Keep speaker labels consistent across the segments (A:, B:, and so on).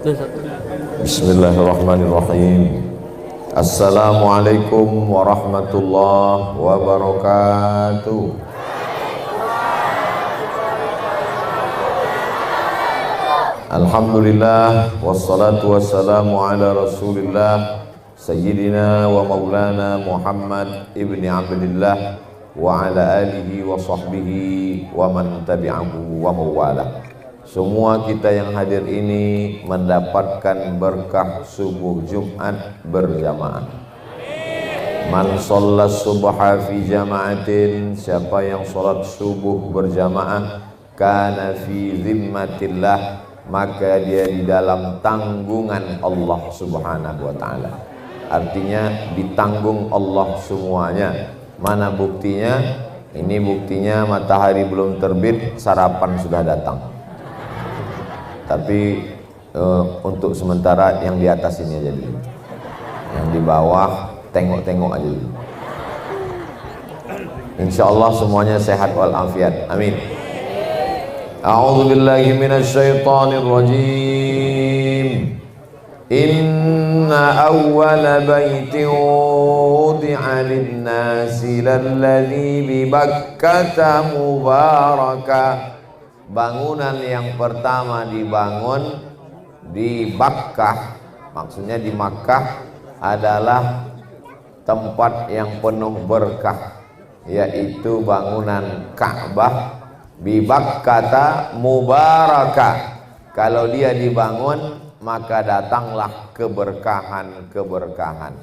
A: Bismillahirrahmanirrahim. Assalamualaikum warahmatullahi wabarakatuh. Alhamdulillah wassalatu wassalamu ala Rasulillah Sayyidina wa maulana Muhammad ibni Abdillah wa ala alihi wa sahbihi wa man tabi'ahu wa mawala. Semua kita yang hadir ini mendapatkan berkah subuh Jumat berjamaah. Man shalla subha fi jama'atin, siapa yang salat subuh berjamaah, kana fi zimmatillah, maka dia di dalam tanggungan Allah Subhanahu wa taala. Artinya ditanggung Allah semuanya. Mana buktinya? Ini buktinya matahari belum terbit, sarapan sudah datang. Tapi untuk sementara yang di atas ini aja dulu, yang di bawah tengok-tengok aja dulu. Insyaallah semuanya sehat walafiat, amin. A'udzu billahi minasy syaithanir rajim. Inna awwala baitin wudi'a lin-nasi lalladzi bi Bakkah mubaraka. Bangunan yang pertama dibangun di Bakkah, maksudnya di Makkah, adalah tempat yang penuh berkah, yaitu bangunan Ka'bah. Bi Bakkah mubarakah, kalau dia dibangun maka datanglah keberkahan-keberkahan.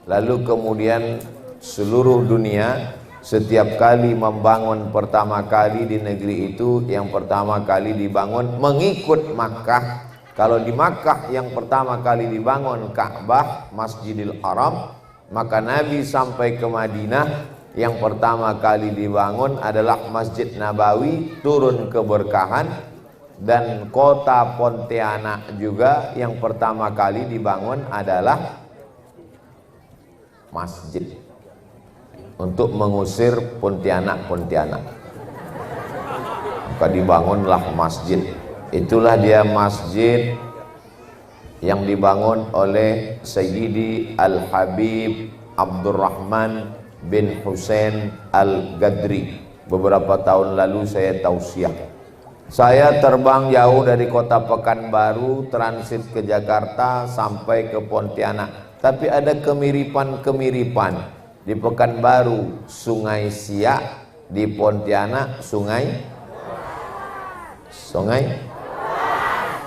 A: Lalu kemudian seluruh dunia setiap kali membangun pertama kali di negeri itu, yang pertama kali dibangun mengikut Makkah. Kalau di Makkah yang pertama kali dibangun Ka'bah, Masjidil Haram, maka Nabi sampai ke Madinah, yang pertama kali dibangun adalah Masjid Nabawi, turun keberkahan. Dan kota Pontianak juga yang pertama kali dibangun adalah masjid untuk mengusir Pontianak-Pontianak, maka dibangunlah masjid. Itulah dia masjid yang dibangun oleh Sayyidi Al-Habib Abdurrahman bin Husain Al-Gadri. Beberapa tahun lalu saya tausiah. Saya terbang jauh dari kota Pekanbaru, transit ke Jakarta sampai ke Pontianak. Tapi ada kemiripan-kemiripan. Di Pekanbaru Sungai Siak, di Pontianak Sungai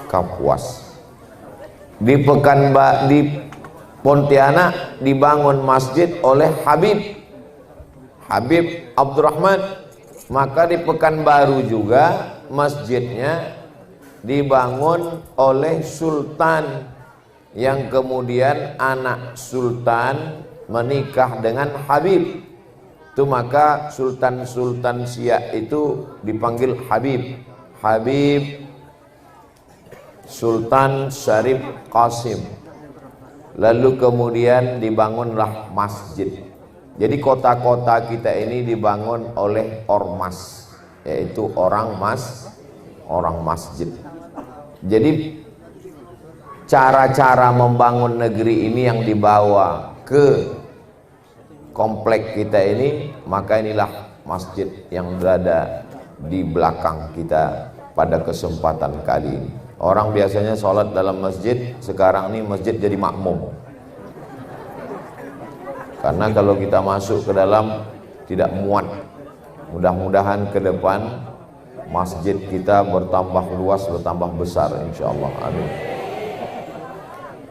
A: Kapuas. Di Pontianak dibangun masjid oleh Habib Abdurrahman. Maka di Pekanbaru juga masjidnya dibangun oleh Sultan, yang kemudian anak Sultan menikah dengan Habib. Itu maka Sultan-Sultan Siak itu dipanggil Habib Sultan Syarif Qasim. Lalu kemudian dibangunlah masjid. Jadi kota-kota kita ini dibangun oleh ormas, yaitu orang masjid. Jadi cara-cara membangun negeri ini yang dibawa ke komplek kita ini, maka inilah masjid yang berada di belakang kita pada kesempatan kali ini. Orang biasanya sholat dalam masjid, sekarang ini masjid jadi makmum. Karena kalau kita masuk ke dalam tidak muat. Mudah-mudahan ke depan masjid kita bertambah luas, bertambah besar, insyaallah, amin.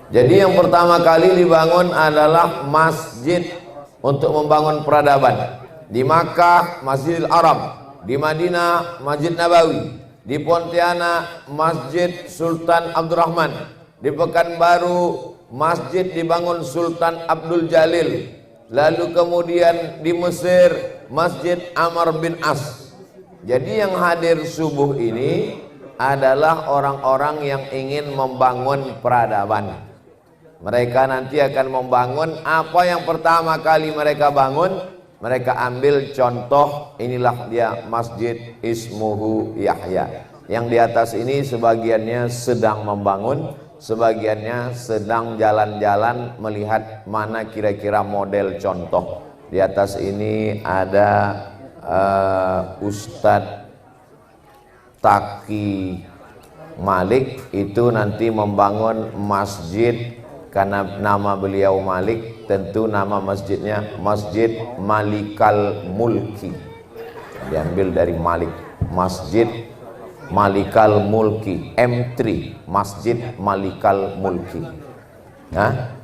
A: Jadi yang pertama kali dibangun adalah masjid untuk membangun peradaban. Di Makkah Masjidil Haram, di Madinah Masjid Nabawi, di Pontianak Masjid Sultan Abdurrahman, di Pekanbaru masjid dibangun Sultan Abdul Jalil. Lalu kemudian di Mesir Masjid Amr bin As. Jadi yang hadir subuh ini adalah orang-orang yang ingin membangun peradaban. Mereka nanti akan membangun apa yang pertama kali mereka bangun. Mereka ambil contoh, inilah dia Masjid Ismuhu Yahya. Yang di atas ini sebagiannya sedang membangun, sebagiannya sedang jalan-jalan melihat mana kira-kira model contoh. Di atas ini ada Ustadz Taki Malik, itu nanti membangun masjid karena nama beliau Malik, tentu nama masjidnya Masjid Malikal Mulki, diambil dari Malik, Masjid Malikal Mulki, M3, Masjid Malikal Mulki. Nah,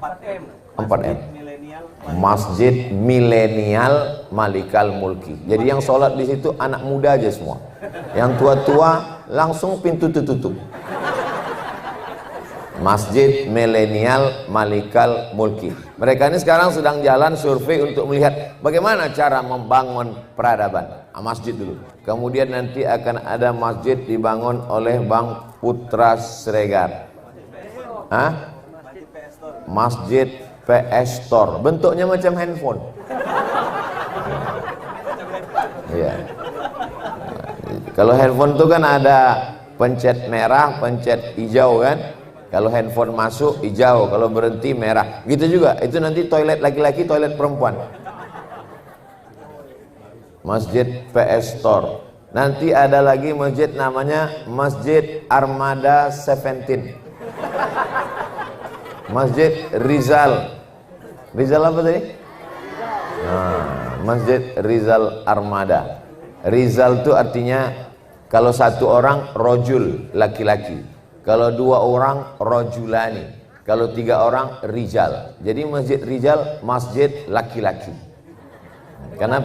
A: 4M, Masjid Milenial Malikal Mulki. Jadi yang sholat di situ anak muda aja semua, yang tua-tua langsung pintu tutup. Masjid Milenial Malikal Mulki. Mereka ini sekarang sedang jalan survei untuk melihat bagaimana cara membangun peradaban. Masjid dulu, kemudian nanti akan ada masjid dibangun oleh Bang Putra Sregar. Masjid PS Store, bentuknya macam handphone. Iya. Kalau handphone itu kan ada pencet merah, pencet hijau kan. Kalau handphone masuk hijau, kalau berhenti merah. Gitu juga. Itu nanti toilet laki-laki, toilet perempuan. Masjid PS Store. Nanti ada lagi masjid namanya Masjid Armada 17. Masjid Rizal. Rizal apa tadi? Masjid Rizal Armada. Rizal itu artinya kalau satu orang rojul, laki-laki. Kalau dua orang rojulani. Kalau tiga orang rijal. Jadi Masjid Rizal, masjid laki-laki. Karena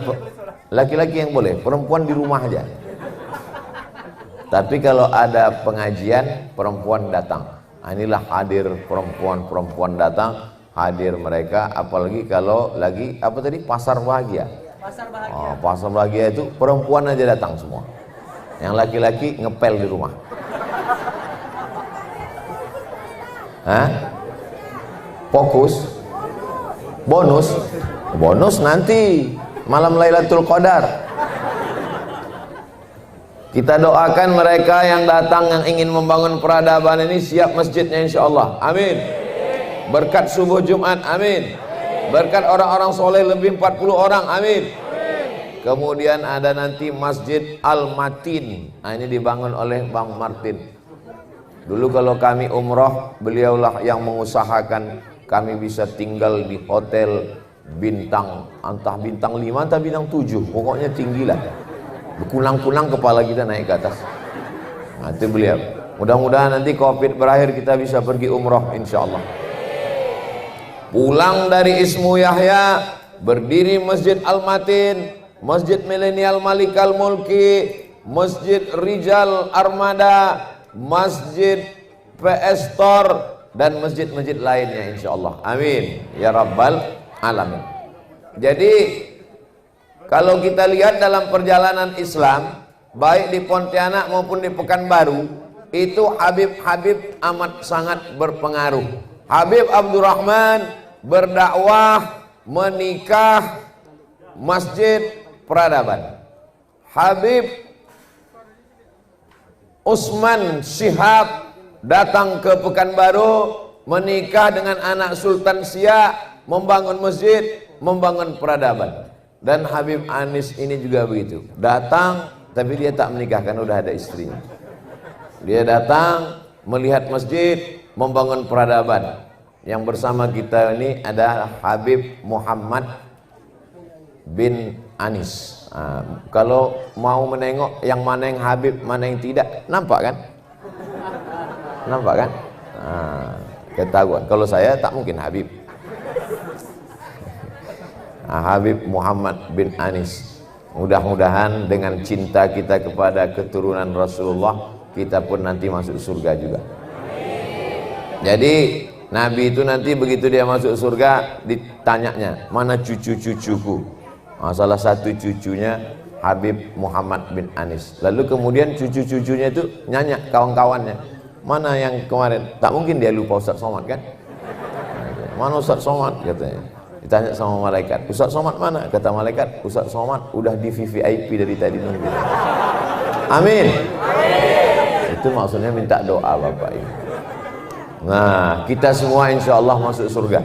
A: laki-laki yang boleh, perempuan di rumah aja. Tapi kalau ada pengajian, perempuan datang. Inilah hadir perempuan datang, hadir mereka. Apalagi kalau lagi apa tadi, pasar bahagia. Pasar bahagia itu perempuan aja datang semua. Yang laki-laki ngepel di rumah. Fokus. Bonus nanti malam Lailatul Qadar. Kita doakan mereka yang datang yang ingin membangun peradaban ini siap masjidnya insyaallah. Amin. Berkat subuh Jumat, amin. Berkat orang-orang soleh lebih 40 orang, amin. Kemudian ada nanti Masjid Al-Matin. Ini dibangun oleh Bang Martin. Dulu kalau kami umroh, beliaulah yang mengusahakan kami bisa tinggal di hotel bintang, entah bintang 5 entah bintang 7, pokoknya tinggi lah. Kulang-kulang kepala kita naik ke atas. Itu beliau. Mudah-mudahan nanti Covid berakhir kita bisa pergi umroh insyaallah. Pulang dari Ismu Yahya, berdiri Masjid Al-Matin, Masjid Milenial Malikal Mulki, Masjid Rizal Armada, Masjid PS Store, dan masjid-masjid lainnya insyaallah. Amin ya rabbal alamin. Jadi kalau kita lihat dalam perjalanan Islam, baik di Pontianak maupun di Pekanbaru, itu Habib-habib amat sangat berpengaruh. Habib Abdurrahman berdakwah, menikah, masjid peradaban. Habib Usman Syihab datang ke Pekanbaru, menikah dengan anak Sultan Siak, membangun masjid, membangun peradaban. Dan Habib Anis ini juga begitu, datang tapi dia tak menikah kan udah ada istrinya. Dia datang melihat masjid, membangun peradaban. Yang bersama kita ini ada Habib Muhammad bin Anis. Kalau mau menengok yang mana yang Habib, mana yang tidak, nampak kan? Nampak kan? Ketahuan. Kalau saya tak mungkin Habib. Habib Muhammad bin Anis. Mudah-mudahan dengan cinta kita kepada keturunan Rasulullah, kita pun nanti masuk surga juga. Jadi Nabi itu nanti begitu dia masuk surga, ditanyanya, mana cucu-cucuku? Salah satu cucunya Habib Muhammad bin Anis. Lalu kemudian cucu-cucunya itu nanya kawan-kawannya, mana yang kemarin? Tak mungkin dia lupa Ustaz Somad kan? Mana Ustaz Somad katanya? Ditanya sama malaikat, Ustaz Somad mana? Kata malaikat, Ustaz Somad udah di VVIP dari tadi nunggu. Amin. Itu maksudnya minta doa Bapak Ibu. Nah, kita semua insya Allah masuk surga.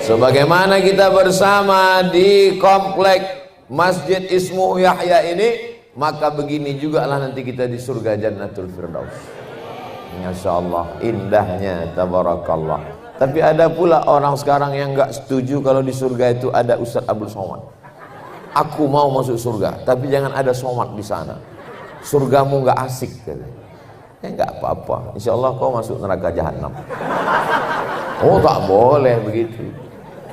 A: Sebagaimana kita bersama di komplek Masjid Ismuhu Yahya ini, maka begini juga lah nanti kita di surga Jannatul Firdaus. Masya Allah, indahnya, tabarakallah. Tapi ada pula orang sekarang yang nggak setuju kalau di surga itu ada Ustadz Abdul Somad. Aku mau masuk surga, tapi jangan ada somad di sana. Surgamu nggak asik. Ya nggak apa-apa. Insya Allah kau masuk neraka jahanam. Oh tak boleh begitu.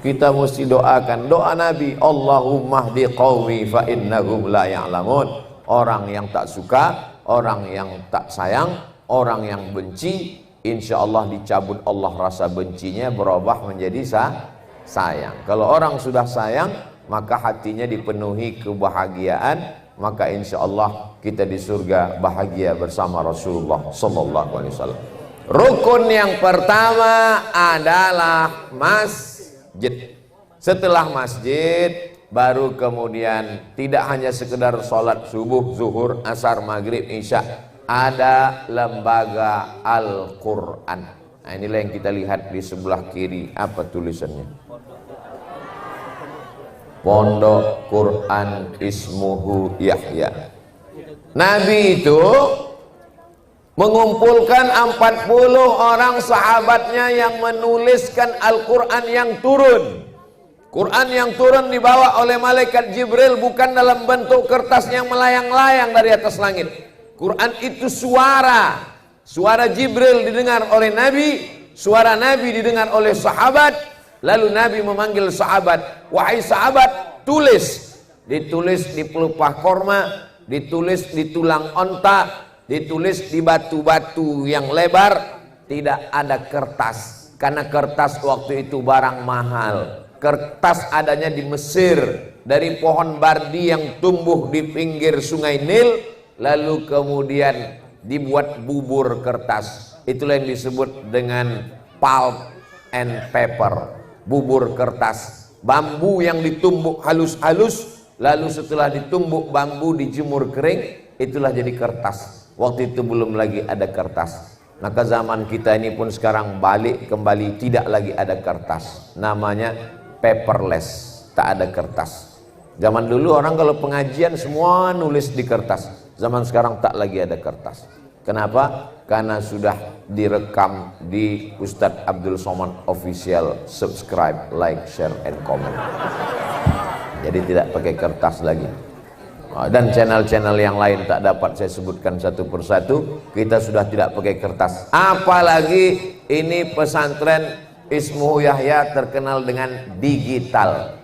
A: Kita mesti doakan doa Nabi. Allahumma hdi qaumi fa innahum la ya'lamun. Orang yang tak suka, orang yang tak sayang, orang yang benci, insya Allah dicabut Allah rasa bencinya, berubah menjadi sayang. Kalau orang sudah sayang, maka hatinya dipenuhi kebahagiaan, maka insya Allah kita di surga bahagia bersama Rasulullah Sallallahu Alaihi Wasallam. Rukun yang pertama adalah masjid. Setelah masjid, baru kemudian tidak hanya sekedar sholat subuh, zuhur, asar, maghrib, isya, ada lembaga Al-Quran. Nah, inilah yang kita lihat di sebelah kiri. Apa tulisannya? Pondok Quran Ismuhu Yahya. Nabi itu mengumpulkan 40 orang sahabatnya yang menuliskan Al-Quran yang turun. Quran yang turun dibawa oleh malaikat Jibril, bukan dalam bentuk kertas yang melayang-layang dari atas langit. Quran itu suara Jibril didengar oleh Nabi, suara Nabi didengar oleh sahabat. Lalu Nabi memanggil sahabat, wahai sahabat, tulis. Ditulis di pelupa korma, ditulis di tulang onta, ditulis di batu-batu yang lebar. Tidak ada kertas, karena kertas waktu itu barang mahal. Kertas adanya di Mesir, dari pohon bardi yang tumbuh di pinggir sungai Nil, lalu kemudian dibuat bubur kertas. Itulah yang disebut dengan pulp and paper, bubur kertas. Bambu yang ditumbuk halus-halus, lalu setelah ditumbuk bambu dijemur kering, itulah jadi kertas. Waktu itu belum lagi ada kertas. Maka zaman kita ini pun sekarang balik kembali, tidak lagi ada kertas. Namanya paperless, tak ada kertas. Zaman dulu orang kalau pengajian semua nulis di kertas. Zaman sekarang tak lagi ada kertas. Kenapa? Karena sudah direkam di Ustadz Abdul Somad Official. Subscribe, like, share, and comment. Jadi tidak pakai kertas lagi. Dan channel-channel yang lain tak dapat saya sebutkan satu persatu. Kita sudah tidak pakai kertas. Apalagi ini pesantren Ismuhu Yahya terkenal dengan digital.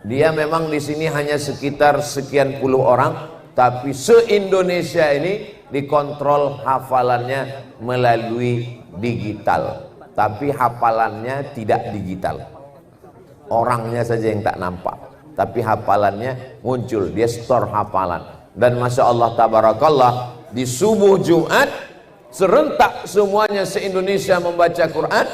A: Dia memang di sini hanya sekitar sekian puluh orang, tapi se-Indonesia ini dikontrol hafalannya melalui digital. Tapi hafalannya tidak digital. Orangnya saja yang tak nampak, tapi hafalannya muncul. Dia store hafalan. Dan Masya Allah tabarakallah, di subuh Jumat serentak semuanya se-Indonesia membaca Quran.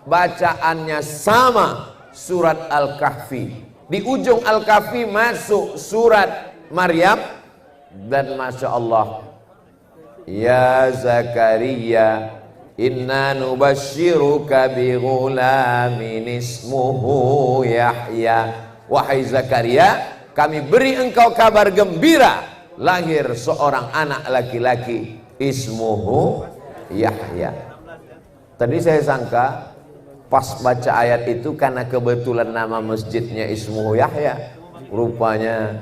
A: Bacaannya sama, surat Al-Kahfi. Di ujung Al-Kahfi masuk surat Maryam. Dan Masya Allah, ya Zakaria, inna nubashiruka bi ghulamin ismuhu Yahya. Wahai Zakaria, kami beri engkau kabar gembira, lahir seorang anak laki-laki, ismuhu Yahya. Tadi saya sangka pas baca ayat itu karena kebetulan nama masjidnya Ismuhu Yahya. Rupanya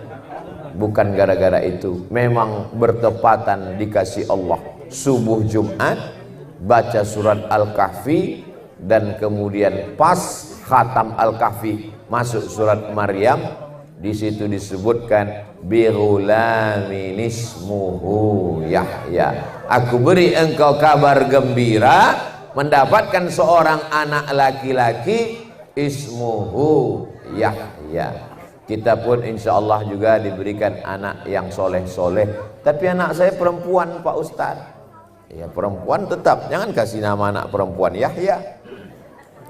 A: bukan gara-gara itu. Memang bertepatan dikasih Allah subuh Jumat, baca surat Al-Kahfi, dan kemudian pas khatam Al-Kahfi masuk surat Maryam. Di situ disebutkan bighulamin ismuhu Yahya. Aku beri engkau kabar gembira, mendapatkan seorang anak laki-laki, ismuhu Yahya. Kita pun insya Allah juga diberikan anak yang soleh-soleh. Tapi anak saya perempuan Pak Ustadz. Ya perempuan tetap, jangan kasih nama anak perempuan Yahya.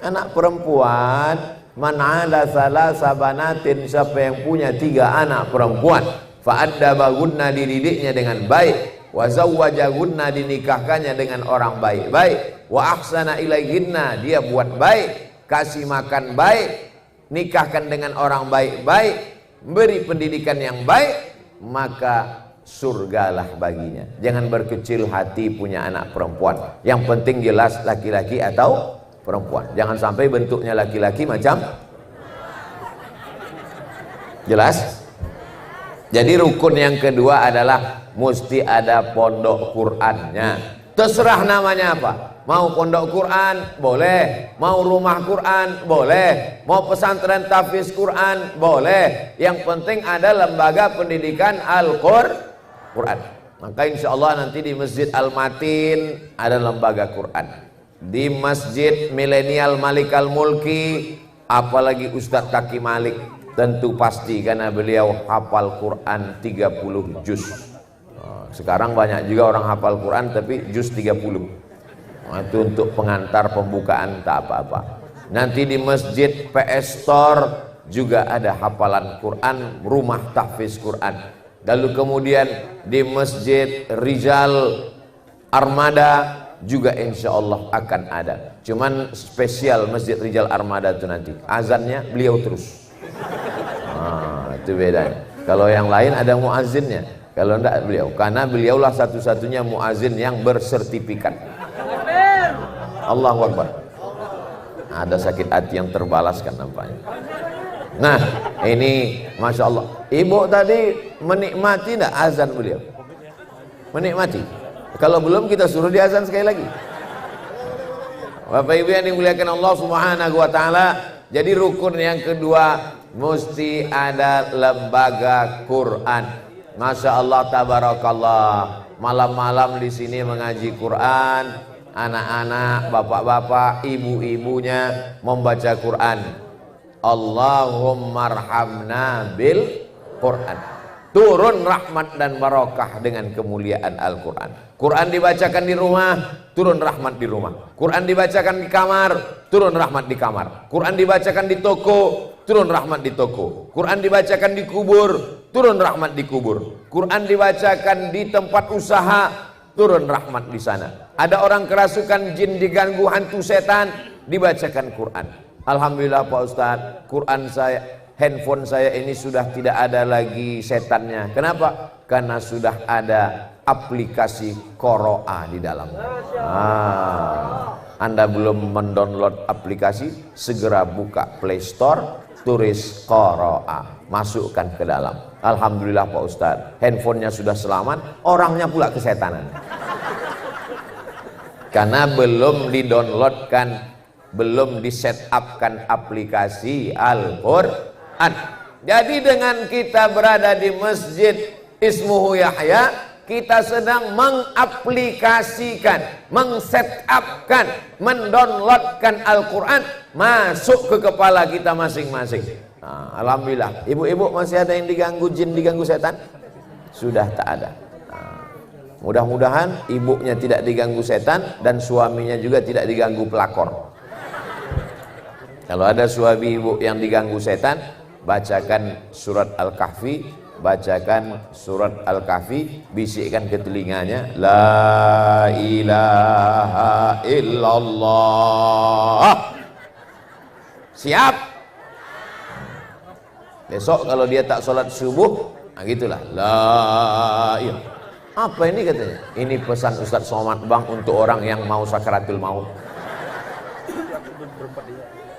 A: Anak perempuan, man ala salasa banatin, siapa yang punya 3 anak perempuan, fa'addabahunna, dididiknya dengan baik, wa zawwajahunna, dinikahkannya dengan orang baik-baik, wa ahsana ilaihinna, dia buat baik, kasih makan baik, nikahkan dengan orang baik-baik, beri pendidikan yang baik, maka surgalah baginya. Jangan berkecil hati punya anak perempuan, yang penting jelas laki-laki atau perempuan. Jangan sampai bentuknya laki-laki macam jelas. Jadi rukun yang kedua adalah mesti ada pondok Qur'annya. Terserah namanya apa. Mau pondok Quran boleh, mau rumah Quran boleh, mau pesantren tahfiz Quran boleh. Yang penting ada lembaga pendidikan Al-Quran. Maka insya Allah nanti di Masjid Al-Matin ada lembaga Quran. Di Masjid Milenial Malik Al-Mulki, apalagi Ustadz Kaki Malik, tentu pasti karena beliau hafal Quran 30 juz. Sekarang banyak juga orang hafal Quran tapi juz 30. Itu untuk pengantar pembukaan tak apa-apa. Nanti di Masjid PS Store juga ada hafalan Quran, rumah tahfiz Quran. Lalu kemudian di Masjid Rizal Armada juga insya Allah akan ada. Cuman spesial Masjid Rizal Armada itu nanti azannya beliau terus. Itu bedanya. Kalau yang lain ada muazzinnya, kalau enggak beliau, karena beliaulah satu-satunya muazzin yang bersertifikat. Allahu Akbar. Ada sakit hati yang terbalaskan nampaknya. Nah ini Masya Allah. Ibu tadi menikmati enggak azan beliau? Menikmati. Kalau belum kita suruh di azan sekali lagi. Bapak Ibu yang dimuliakan Allah Subhanahu wa taala, jadi rukun yang kedua mesti ada lembaga Quran. Masya Allah tabarakallah. Malam-malam di sini mengaji Quran. Anak-anak, bapak-bapak, ibu-ibunya membaca Quran. Allahumma arhamna bil Quran. Turun rahmat dan barokah dengan kemuliaan Al-Quran. Quran dibacakan di rumah, turun rahmat di rumah. Quran dibacakan di kamar, turun rahmat di kamar. Quran dibacakan di toko, turun rahmat di toko. Quran dibacakan di kubur, turun rahmat di kubur. Quran dibacakan di tempat usaha, turun rahmat di sana. Ada orang kerasukan jin, diganggu hantu setan, dibacakan Quran. Alhamdulillah Pak Ustadz, Quran saya, handphone saya ini sudah tidak ada lagi setannya. Kenapa? Karena sudah ada aplikasi Qoro'a di dalamnya. Anda belum mendownload aplikasi, segera buka Play Store, tulis Qoro'a, masukkan ke dalam. Alhamdulillah Pak Ustadz, handphonenya sudah selamat, orangnya pula kesetanan. Karena belum di-downloadkan, belum di-set-up-kan aplikasi Al-Quran. Jadi dengan kita berada di Masjid Ismuhu Yahya, kita sedang mengaplikasikan, meng-set-up-kan, mendownloadkan Al-Quran masuk ke kepala kita masing-masing. Nah, alhamdulillah. Ibu-ibu masih ada yang diganggu jin, diganggu setan? Sudah tak ada. Mudah-mudahan ibunya tidak diganggu setan dan suaminya juga tidak diganggu pelakor. Kalau ada suami ibu yang diganggu setan, bacakan surat Al-Kahfi, bacakan surat Al-Kahfi, bisikkan ke telinganya, la ilaha illallah. Siap? Besok kalau dia tak sholat subuh, nah gitulah, la ilaha. Apa ini katanya? Ini pesan Ustadz Somad Bang untuk orang yang mau sakaratul maut.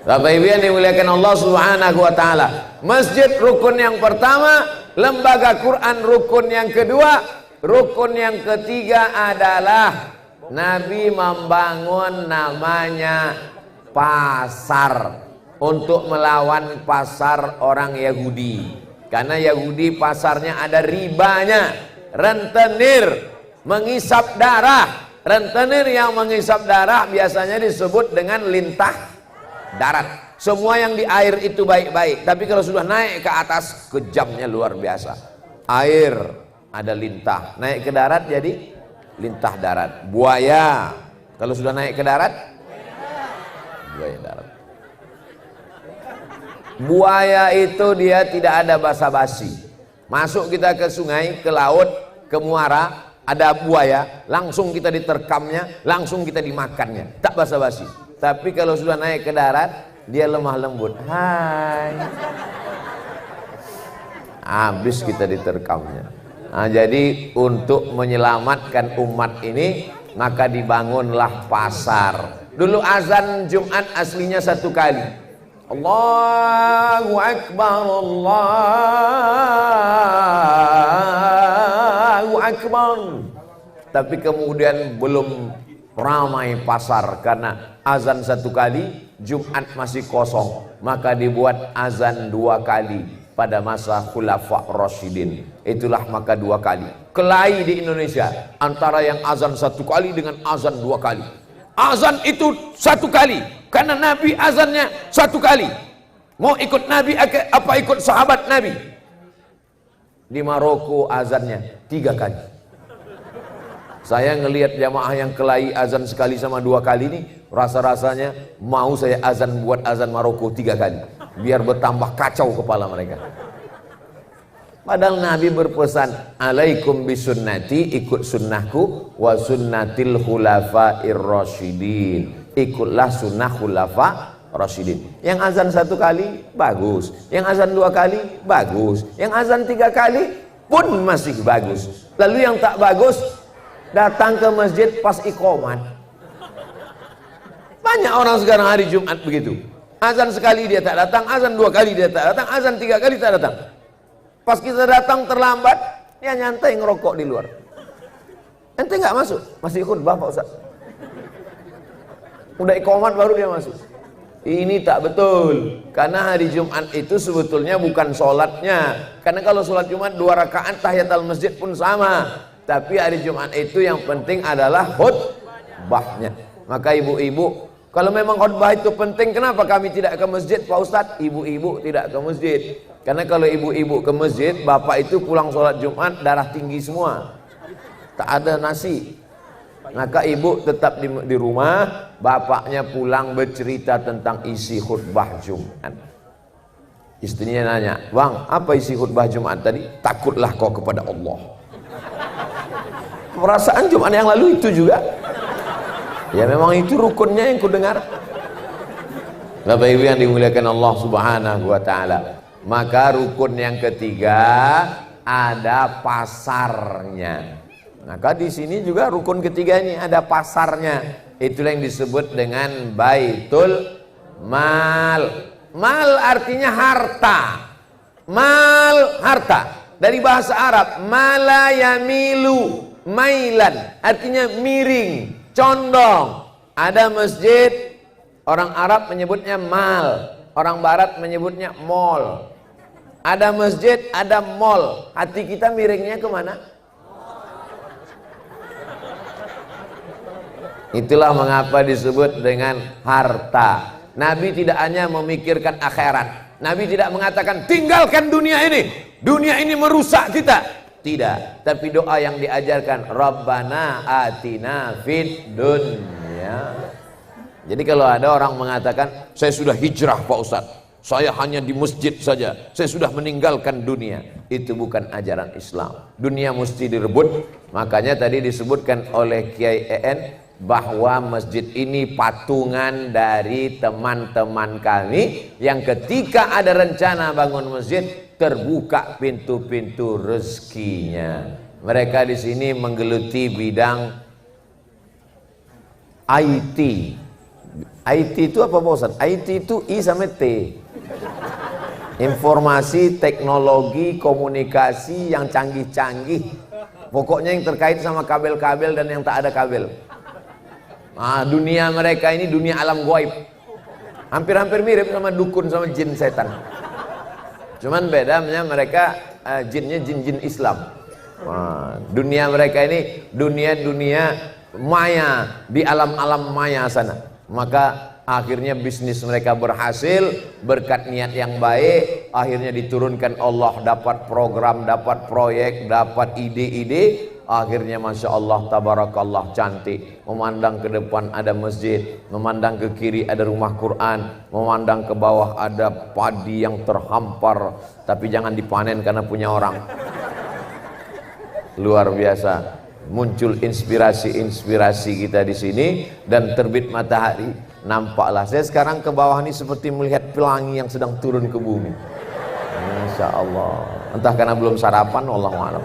A: Bapak Ibu yang dimuliakan Allah Subhanahu wa taala. Masjid rukun yang pertama, lembaga Quran rukun yang kedua, rukun yang ketiga adalah Nabi membangun namanya pasar untuk melawan pasar orang Yahudi. Karena Yahudi pasarnya ada ribanya. Rentenir mengisap darah. Rentenir yang mengisap darah biasanya disebut dengan lintah darat. Semua yang di air itu baik-baik, tapi kalau sudah naik ke atas, kejamnya luar biasa. Air ada lintah, naik ke darat jadi lintah darat. Buaya kalau sudah naik ke darat, buaya darat. Buaya itu dia tidak ada basa-basi. Masuk kita ke sungai, ke laut, ke muara, ada buaya, langsung kita diterkamnya, langsung kita dimakannya, tak basa-basi. Tapi kalau sudah naik ke darat, dia lemah lembut. Hai, habis kita diterkamnya. Nah, jadi untuk menyelamatkan umat ini, maka dibangunlah pasar. Dulu azan Jumat aslinya 1 kali. Allahu Akbar, Allahu Akbar. Tapi kemudian belum ramai pasar karena azan 1 kali, Jumat masih kosong, maka dibuat azan 2 kali pada masa Khulafa Rasyidin. Itulah maka 2 kali. Kelahi di Indonesia antara yang azan 1 kali dengan azan 2 kali. Azan itu 1 kali karena Nabi azannya 1 kali. Mau ikut Nabi apa ikut sahabat Nabi? Di Maroko azannya 3 kali. Saya ngelihat jamaah yang kelahi azan sekali sama 2 kali ini, rasa-rasanya mau saya azan buat azan Maroko 3 kali, biar bertambah kacau kepala mereka. Padahal Nabi berpesan, alaikum bisunnati, ikut sunnahku, wa sunnatil khulafa'ir rasyidin, ikutlah sunnah khulafa rasyidin. Yang azan 1 kali bagus, yang azan 2 kali bagus, yang azan 3 kali pun masih bagus. Lalu yang tak bagus, datang ke masjid pas iqamat. Banyak orang sekarang hari Jumat begitu, azan sekali dia tak datang, azan 2 kali dia tak datang, azan 3 kali tak datang. Pas kita datang terlambat, dia nyantai ngerokok di luar. Ente nggak masuk, masih khutbah Pak Ustaz. Udah iqamat baru dia masuk. Ini tak betul, karena hari Jumat itu sebetulnya bukan sholatnya. Karena kalau sholat Jumat 2 rakaat tahiyatul masjid pun sama. Tapi hari Jumat itu yang penting adalah khutbahnya. Maka ibu-ibu, kalau memang khutbah itu penting, kenapa kami tidak ke masjid Pak Ustadz? Ibu-ibu tidak ke masjid. Karena kalau ibu-ibu ke masjid, bapak itu pulang sholat Jumat darah tinggi semua, tak ada nasi. Maka ibu tetap di rumah, bapaknya pulang bercerita tentang isi khutbah Jumat. Istrinya nanya, bang, apa isi khutbah Jumat tadi? Takutlah kau kepada Allah. Perasaan Jumat yang lalu itu juga. Ya memang itu rukunnya yang ku dengar. Bapak Ibu yang dimuliakan Allah Subhanahu wa taala. Maka rukun yang ketiga ada pasarnya. Maka di sini juga rukun ketiga ini ada pasarnya. Itulah yang disebut dengan baitul mal. Mal artinya harta. Mal harta. Dari bahasa Arab mala yamilu, mailan artinya miring, condong. Ada masjid, orang Arab menyebutnya mal, orang Barat menyebutnya mall. Ada masjid, ada mall. Hati kita miringnya kemana? Itulah mengapa disebut dengan harta. Nabi tidak hanya memikirkan akhirat. Nabi tidak mengatakan tinggalkan dunia ini, dunia ini merusak kita. Tidak. Tapi doa yang diajarkan, Rabbana atina fid dunya. Jadi kalau ada orang mengatakan saya sudah hijrah Pak Ustadz, saya hanya di masjid saja, saya sudah meninggalkan dunia, itu bukan ajaran Islam. Dunia mesti direbut. Makanya tadi disebutkan oleh Kiai EN bahwa masjid ini patungan dari teman-teman kami yang ketika ada rencana bangun masjid terbuka pintu-pintu rezekinya. Mereka di sini menggeluti bidang IT. IT itu apa bosan? IT itu I sama T. Informasi, teknologi, komunikasi yang canggih-canggih. Pokoknya yang terkait sama kabel-kabel dan yang tak ada kabel. Nah, dunia mereka ini dunia alam gaib. Hampir-hampir mirip sama dukun sama jin setan. Cuman bedanya mereka jinnya jin-jin Islam. Nah, dunia mereka ini dunia-dunia maya, di alam-alam maya sana. Maka akhirnya bisnis mereka berhasil berkat niat yang baik. Akhirnya diturunkan Allah, dapat program, dapat proyek, dapat ide-ide. Akhirnya Masya Allah, tabarakallah, cantik. Memandang ke depan ada masjid, memandang ke kiri ada rumah Quran, memandang ke bawah ada padi yang terhampar, tapi jangan dipanen karena punya orang. Luar biasa. muncul inspirasi-inspirasi kita di sini, dan terbit matahari. Nampaklah saya sekarang ke bawah ini seperti melihat pelangi yang sedang turun ke bumi. Masya Allah. Entah karena belum sarapan, wallahu a'lam.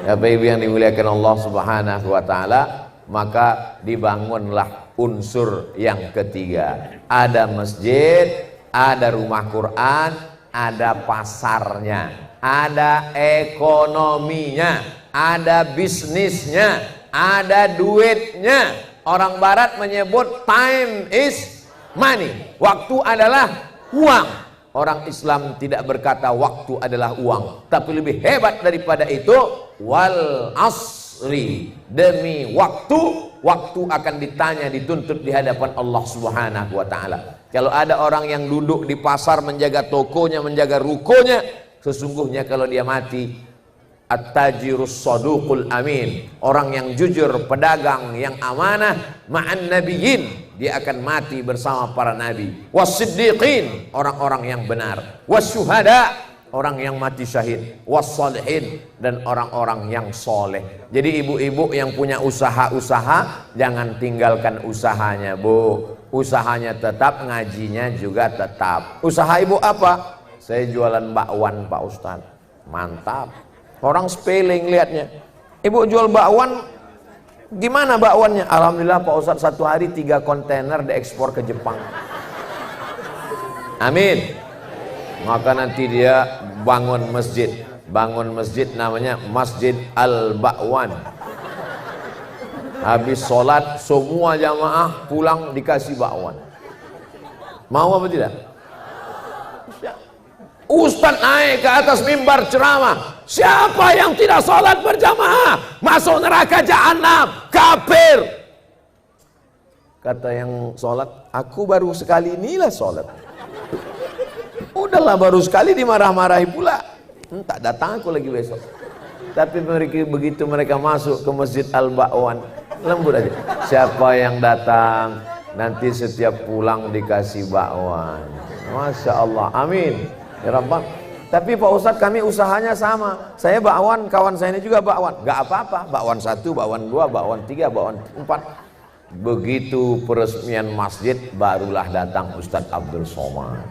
A: Ya Bapak Ibu yang dimuliakan Allah Subhanahu wa taala, maka dibangunlah unsur yang ketiga. Ada masjid, ada rumah Quran, ada pasarnya, ada ekonominya, ada bisnisnya, ada duitnya. Orang barat menyebut time is money. Waktu adalah uang. Orang Islam tidak berkata waktu adalah uang, tapi lebih hebat daripada itu, wal asri, demi waktu, waktu akan ditanya, dituntut di hadapan Allah Subhanahu wa taala. Kalau ada orang yang duduk di pasar menjaga tokonya, menjaga rukonya, sesungguhnya kalau dia mati, at-tajirus saduqul amin, orang yang jujur, pedagang yang amanah, ma'an nabiyyin, dia akan mati bersama para nabi, was-siddiqin, orang-orang yang benar, was-syuhada, orang yang mati syahid, was-salihin, dan orang-orang yang soleh. Jadi ibu-ibu yang punya usaha-usaha, jangan tinggalkan usahanya, Bu. Usahanya tetap, ngajinya juga tetap. Usaha ibu apa? Saya jualan bakwan, Pak Ustadz. Mantap. Orang sepele ngelihatnya. Ibu jual bakwan, gimana bakwannya? Alhamdulillah Pak Ustadz, satu hari 3 kontainer diekspor ke Jepang. Amin. Maka nanti dia bangun masjid. Bangun masjid namanya Masjid Al-Bakwan. Habis sholat semua jamaah pulang dikasih bakwan. Mau apa tidak? Ustadz naik ke atas mimbar ceramah, siapa yang tidak sholat berjamaah masuk neraka jahanam, kafir. Kata yang sholat, aku baru sekali inilah sholat. Udahlah, baru sekali dimarah-marahi pula. Tak datang aku lagi besok. Tapi begitu mereka masuk ke Masjid Al-Bakwan, lembut aja. Siapa yang datang nanti setiap pulang dikasih bakwan. Masya Allah, amin ya Rabbal. Tapi Pak Ustadz, kami usahanya sama. Saya bakwan, kawan saya ini juga bakwan. Gak apa-apa, bakwan 1, bakwan 2, bakwan 3, bakwan 4. Begitu peresmian masjid, barulah datang Ustadz Abdul Somad.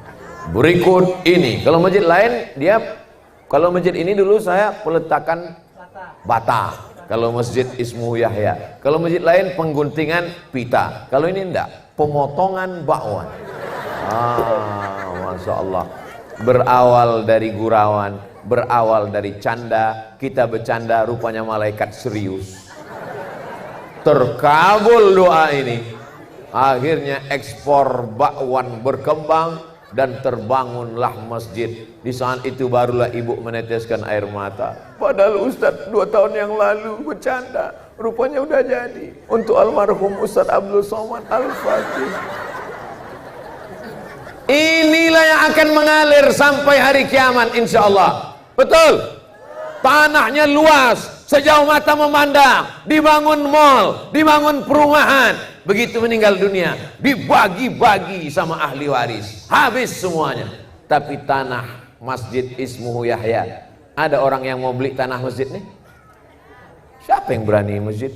A: Berikut ini, kalau masjid lain dia, kalau masjid ini dulu saya peletakan bata. Kalau masjid Ismu Yahya. Kalau masjid lain pengguntingan pita. Kalau ini enggak, pemotongan bakwan. Masya Allah. Berawal dari gurauan, berawal dari canda, kita bercanda, rupanya malaikat serius. Terkabul doa ini. Akhirnya ekspor bakwan berkembang dan terbangunlah masjid. Di saat itu barulah ibu meneteskan air mata. Padahal Ustadz 2 tahun yang lalu bercanda, rupanya udah jadi. Untuk almarhum Ustadz Abdul Somad Al-Fatih. Inilah yang akan mengalir sampai hari kiamat insya Allah. Betul? Tanahnya luas, sejauh mata memandang. Dibangun mall, dibangun perumahan. Begitu meninggal dunia, dibagi-bagi sama ahli waris. Habis semuanya. Tapi tanah Masjid Ismuhu Yahya, ada orang yang mau beli tanah masjid nih? Siapa yang berani masjid?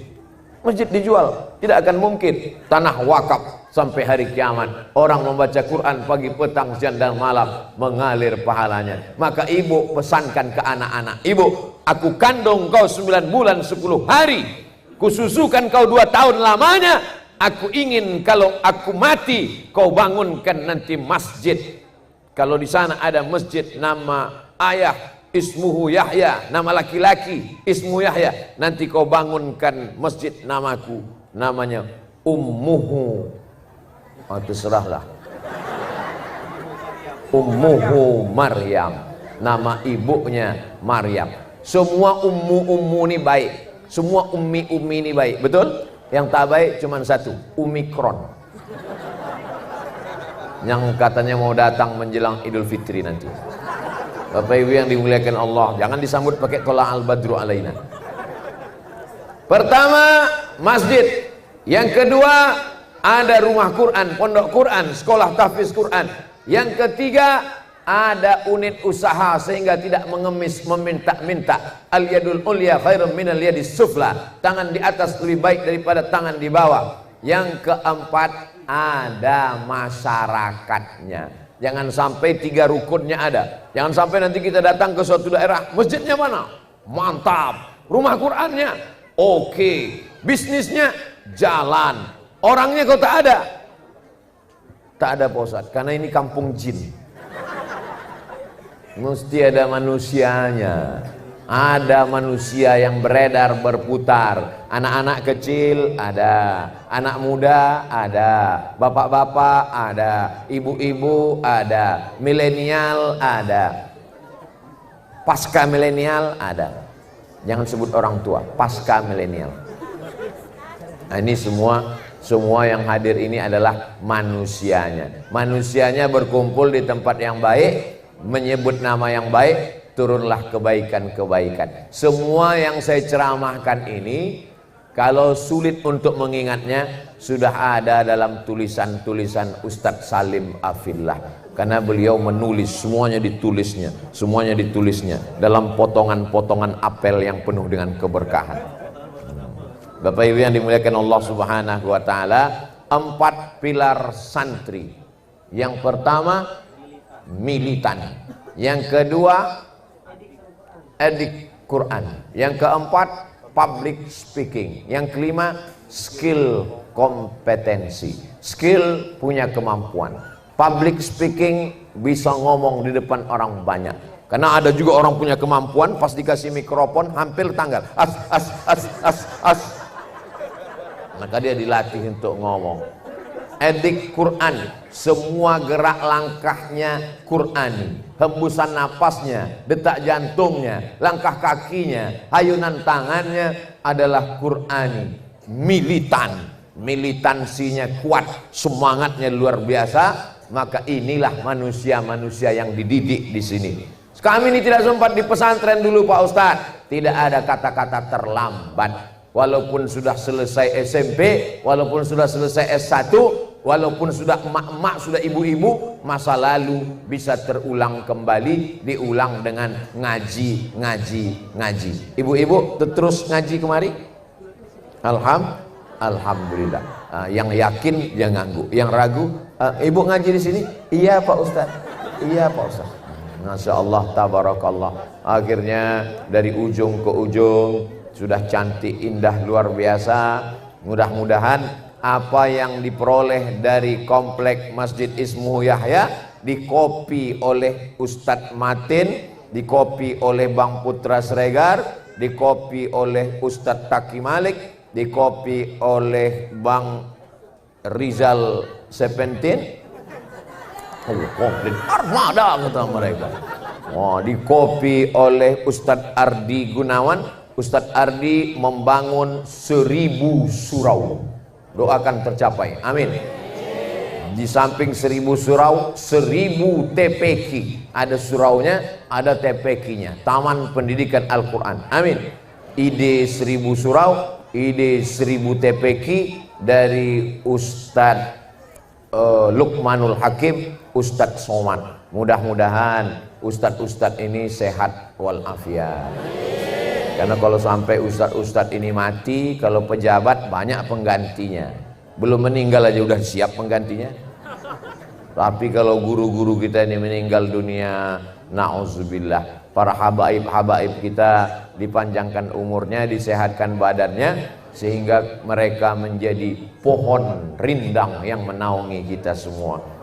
A: Masjid dijual, tidak akan mungkin. Tanah wakaf sampai hari kiamat. Orang membaca Quran pagi, petang, siang dan malam, mengalir pahalanya. Maka ibu pesankan ke anak-anak, ibu, aku kandung kau 9 bulan 10 hari, kususukan kau 2 tahun lamanya. Aku ingin kalau aku mati, kau bangunkan nanti masjid. Kalau di sana ada masjid nama ayah Ismuhu Yahya, nama laki-laki Ismu Yahya, nanti kau bangunkan masjid namaku, namanya Ummuhu. Terserahlah. Ummuhu Maryam, nama ibunya Maryam. Semua ummu ini baik, semua ummi ini baik, betul? Yang tak baik cuma satu, Omikron, yang katanya mau datang menjelang Idul Fitri nanti. Bapak Ibu yang dimuliakan Allah, jangan disambut pakai tola al-badru alaina. Pertama, masjid. Yang kedua, ada rumah Quran, pondok Quran, sekolah tahfiz Quran. Yang ketiga, ada unit usaha sehingga tidak mengemis meminta-minta. Al yadul ulya khairun minal yadis sufla, tangan di atas lebih baik daripada tangan di bawah. Yang keempat, ada masyarakatnya. Jangan sampai 3 rukunnya ada. Jangan sampai nanti kita datang ke suatu daerah, masjidnya mana? Mantap. Rumah Qur'annya oke. Bisnisnya jalan. Orangnya kok tak ada? Tak ada Pak Ustadz, karena ini kampung jin. Mesti ada manusianya. Ada manusia yang beredar berputar. Anak-anak kecil ada, anak muda ada, bapak-bapak ada, ibu-ibu ada, milenial ada, pasca milenial ada. Jangan sebut orang tua, pasca milenial. Nah, ini semua yang hadir ini adalah manusianya. Manusianya berkumpul di tempat yang baik, menyebut nama yang baik, turunlah kebaikan-kebaikan. Semua yang saya ceramahkan ini, kalau sulit untuk mengingatnya, sudah ada dalam tulisan-tulisan Ustadz Salim Afillah. Karena beliau menulis, semuanya ditulisnya dalam potongan-potongan apel yang penuh dengan keberkahan. Bapak Ibu yang dimuliakan Allah Subhanahu wa taala, 4 pilar santri. Yang pertama, militan. Yang kedua, edik Quran. Yang keempat, public speaking. Yang kelima, skill kompetensi. Skill punya kemampuan. Public speaking bisa ngomong di depan orang banyak. Karena ada juga orang punya kemampuan, pas dikasih mikrofon hampir tanggal. As. Maka dia dilatih untuk ngomong. Edik Quran, semua gerak langkahnya Qurani, hembusan napasnya, detak jantungnya, langkah kakinya, hayunan tangannya adalah Qurani. Militansinya kuat, semangatnya luar biasa. Maka inilah manusia-manusia yang dididik di sini. Kami ini tidak sempat di pesantren dulu Pak Ustadz, tidak ada kata-kata terlambat. Walaupun sudah selesai SMP, walaupun sudah selesai S1, walaupun sudah emak-emak, sudah ibu-ibu, masa lalu bisa terulang kembali, diulang dengan ngaji. Ibu-ibu terus ngaji kemari? Alhamdulillah. Yang yakin jangan nganggu, yang ragu, ibu ngaji di sini? Iya Pak Ustadz. Iya Pak Ustadz. Masya Allah, tabarakallah. Akhirnya dari ujung ke ujung sudah cantik, indah, luar biasa. Mudah-mudahan apa yang diperoleh dari komplek Masjid Ismu Yahya dikopi oleh Ustadz Matin, dikopi oleh Bang Putra Sregar, dikopi oleh Ustadz Taki Malik, dikopi oleh Bang Rizal Sepentin. Komplit armada kata mereka. Dikopi oleh Ustadz Ardi Gunawan. Ustadz Ardi membangun 1000 surau. Doakan tercapai, amin. Di samping 1000 surau, 1000 TPQ. Ada suraunya, ada TPQ-nya, Taman Pendidikan Al-Quran, amin. Ide 1000 surau, ide 1000 TPQ dari Ustadz Luqmanul Hakim, Ustadz Somad. Mudah-mudahan Ustadz-Ustadz ini sehat walafiat. Karena kalau sampai ustadz-ustadz ini mati, kalau pejabat banyak penggantinya. Belum meninggal aja udah siap penggantinya. Tapi kalau guru-guru kita ini meninggal dunia, na'udzubillah. Para habaib-habaib kita dipanjangkan umurnya, disehatkan badannya, sehingga mereka menjadi pohon rindang yang menaungi kita semua.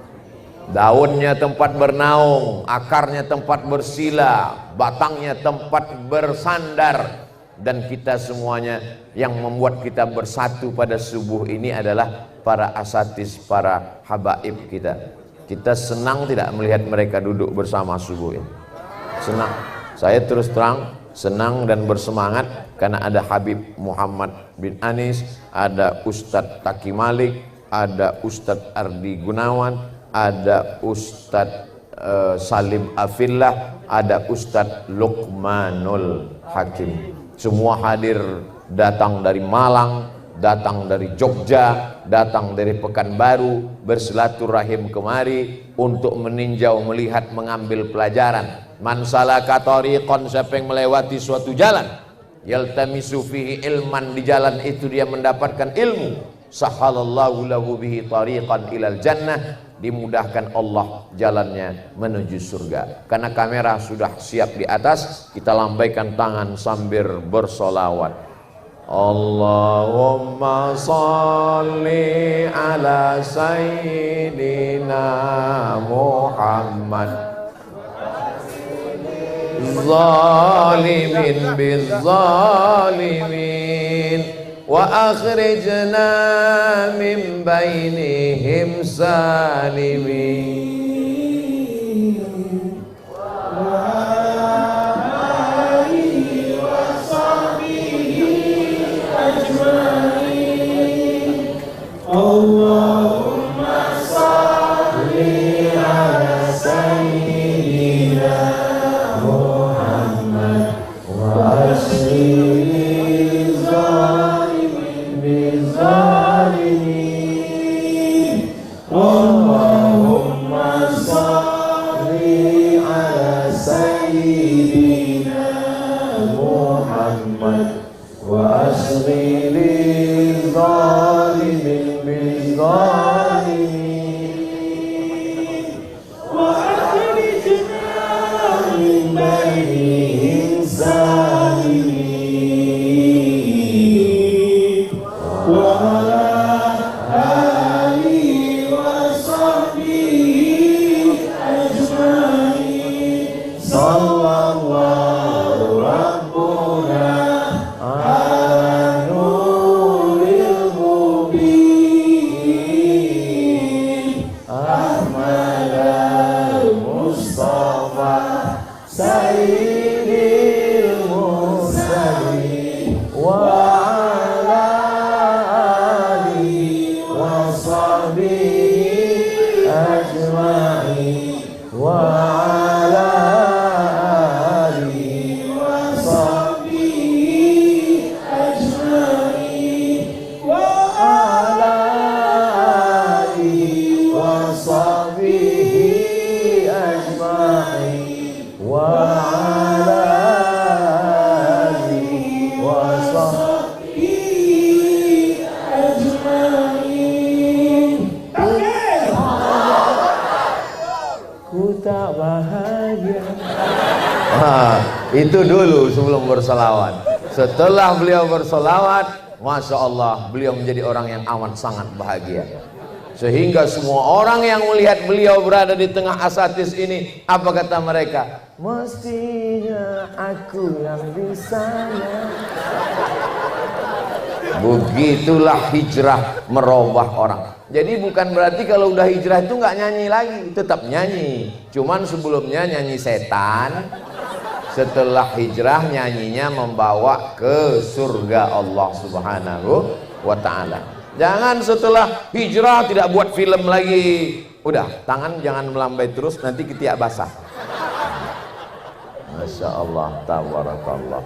A: Daunnya tempat bernaung, akarnya tempat bersila, batangnya tempat bersandar. Dan kita semuanya yang membuat kita bersatu pada subuh ini adalah para asatis, para habaib kita. Kita senang tidak melihat mereka duduk bersama subuh ini? Senang. Saya terus terang senang dan bersemangat karena ada Habib Muhammad bin Anis, ada Ustadz Taki Malik, ada Ustadz Ardi Gunawan, ada Ustadz Salim Afillah, ada Ustadz Luqmanul Hakim. Semua hadir, datang dari Malang, datang dari Jogja, datang dari Pekanbaru, bersilaturahim kemari untuk meninjau, melihat, mengambil pelajaran. Man salaka tariqan, siapa yang melewati suatu jalan, yaltamisu fihi ilman, di jalan itu dia mendapatkan ilmu, sahalallahu lahu bihi tariqan ilal jannah, dimudahkan Allah jalannya menuju surga. Karena kamera sudah siap di atas, kita lambaikan tangan sambil bersolawat. Allahumma salli ala sayyidina Muhammad zalimin bizzalimin wa akhrijna min bainihim salimin.
B: Allahumma salli ala sayyidina Muhammad wa asli zalimin bizalimin. Allahumma salli ala sayyidina Muhammad wa asli zalimin wa akhrijna min bainihim salimin wa ala alihi wa sahbihi ajma'in. Sallallahu rabbuna ala nuril mubin Ahmad al-Mustafa sayyidil mursalin wa ala alihi wa sahbihi ajma'in wa ala alihi wa sahbihi ajma'in wa ala alihi wa sahbihi ajma'in wa ala alihi wa sahbihi ajma'in. Ku tak bahagia.
A: Itu dulu sebelum bersolawat. Setelah beliau bersolawat, Masya Allah, beliau menjadi orang yang amat sangat bahagia. Sehingga semua orang yang melihat beliau berada di tengah asatis ini, apa kata mereka? Mestinya aku yang di sana. Begitulah hijrah merubah orang. Jadi bukan berarti kalau udah hijrah itu nggak nyanyi lagi, tetap nyanyi. Cuman sebelumnya nyanyi setan, setelah hijrah nyanyinya membawa ke surga Allah Subhanahu wa ta'ala. Jangan setelah hijrah tidak buat film lagi. Udah, tangan jangan melambai terus, nanti ketiak basah. Masya Allah, tabarakallah.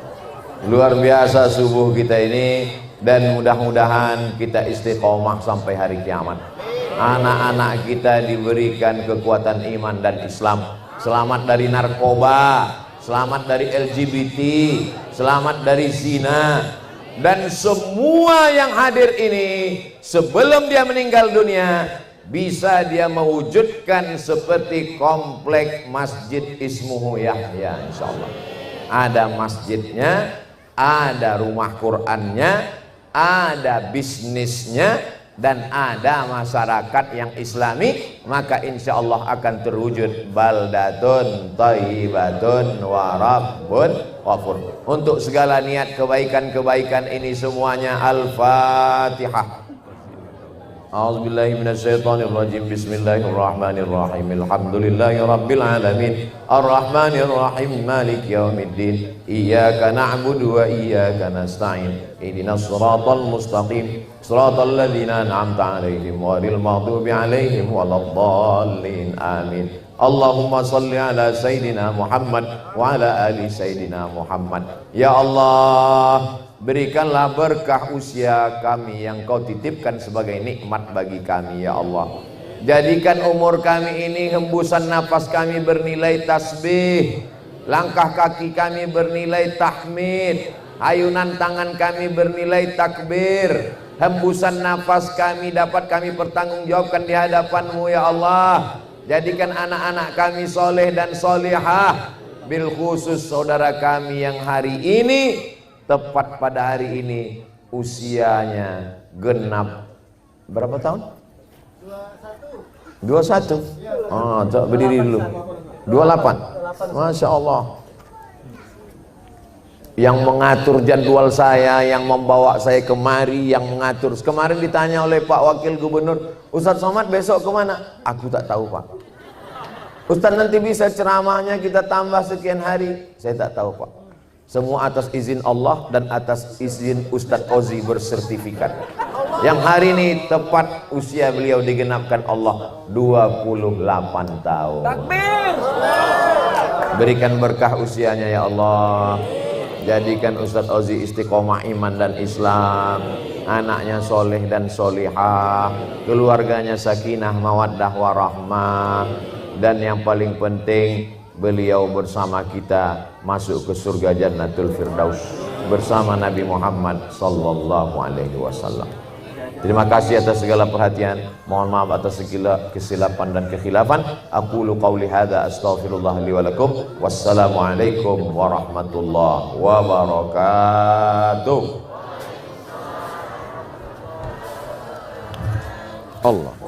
A: Luar biasa subuh kita ini. Dan mudah-mudahan kita istiqomah sampai hari kiamat. Anak-anak kita diberikan kekuatan iman dan Islam. Selamat dari narkoba, selamat dari LGBT, selamat dari zina. Dan semua yang hadir ini sebelum dia meninggal dunia bisa dia mewujudkan seperti komplek Masjid Ismuhu Yahya, insyaallah. Ada masjidnya, ada rumah Qur'annya, ada bisnisnya, dan ada masyarakat yang islami. Maka insya Allah akan terwujud baldatun thayyibatun wa rabbun ghafur. Untuk segala niat kebaikan-kebaikan ini semuanya Al-Fatihah. A'udzubillahi minasyaitonirrajim. Bismillahirrahmanirrahim. Alhamdulillahi rabbil alamin. Arrahmanir rahim. Maliki yaumiddin. Iyyaka na'budu wa iyyaka nasta'in. Ihdinas siratal mustaqim. Siratal ladzina an'amta 'alaihim ghairil maghdubi 'alaihim waladdallin. Amin. Allahumma salli ala Sayyidina Muhammad wa ala ali Sayyidina Muhammad. Ya Allah, berikanlah berkah usia kami yang kau titipkan sebagai nikmat bagi kami ya Allah. Jadikan umur kami ini hembusan nafas kami bernilai tasbih, langkah kaki kami bernilai tahmid, ayunan tangan kami bernilai takbir, hembusan nafas kami dapat kami pertanggungjawabkan di hadapan-Mu ya Allah. Jadikan anak-anak kami soleh dan solihah, bil khusus saudara kami yang hari ini tepat pada hari ini usianya genap berapa tahun? 21. Oh, coba berdiri dulu. 28. Masya Allah. Yang mengatur jadwal saya, yang membawa saya kemari, yang mengatur. Kemarin ditanya oleh Pak Wakil Gubernur, Ustadz Somad besok kemana? Aku tak tahu Pak. Ustadz nanti bisa ceramahnya kita tambah sekian hari? Saya tak tahu Pak. Semua atas izin Allah dan atas izin Ustadz Ozi bersertifikat. Yang hari ini tepat usia beliau digenapkan Allah 28 tahun. Takbir. Berikan berkah usianya ya Allah. Jadikan Ustadz Ozi istiqomah iman dan Islam, anaknya soleh dan solihah, keluarganya sakinah mawaddah warahmah, dan yang paling penting beliau bersama kita masuk ke surga Jannatul Firdaus bersama Nabi Muhammad sallallahu alaihi wasallam. Terima kasih atas segala perhatian. Mohon maaf atas segala kesilapan dan kekhilafan. Aqulu qauli hadza astaghfirullah li wa lakum. Wassalamualaikum warahmatullahi wabarakatuh. Allah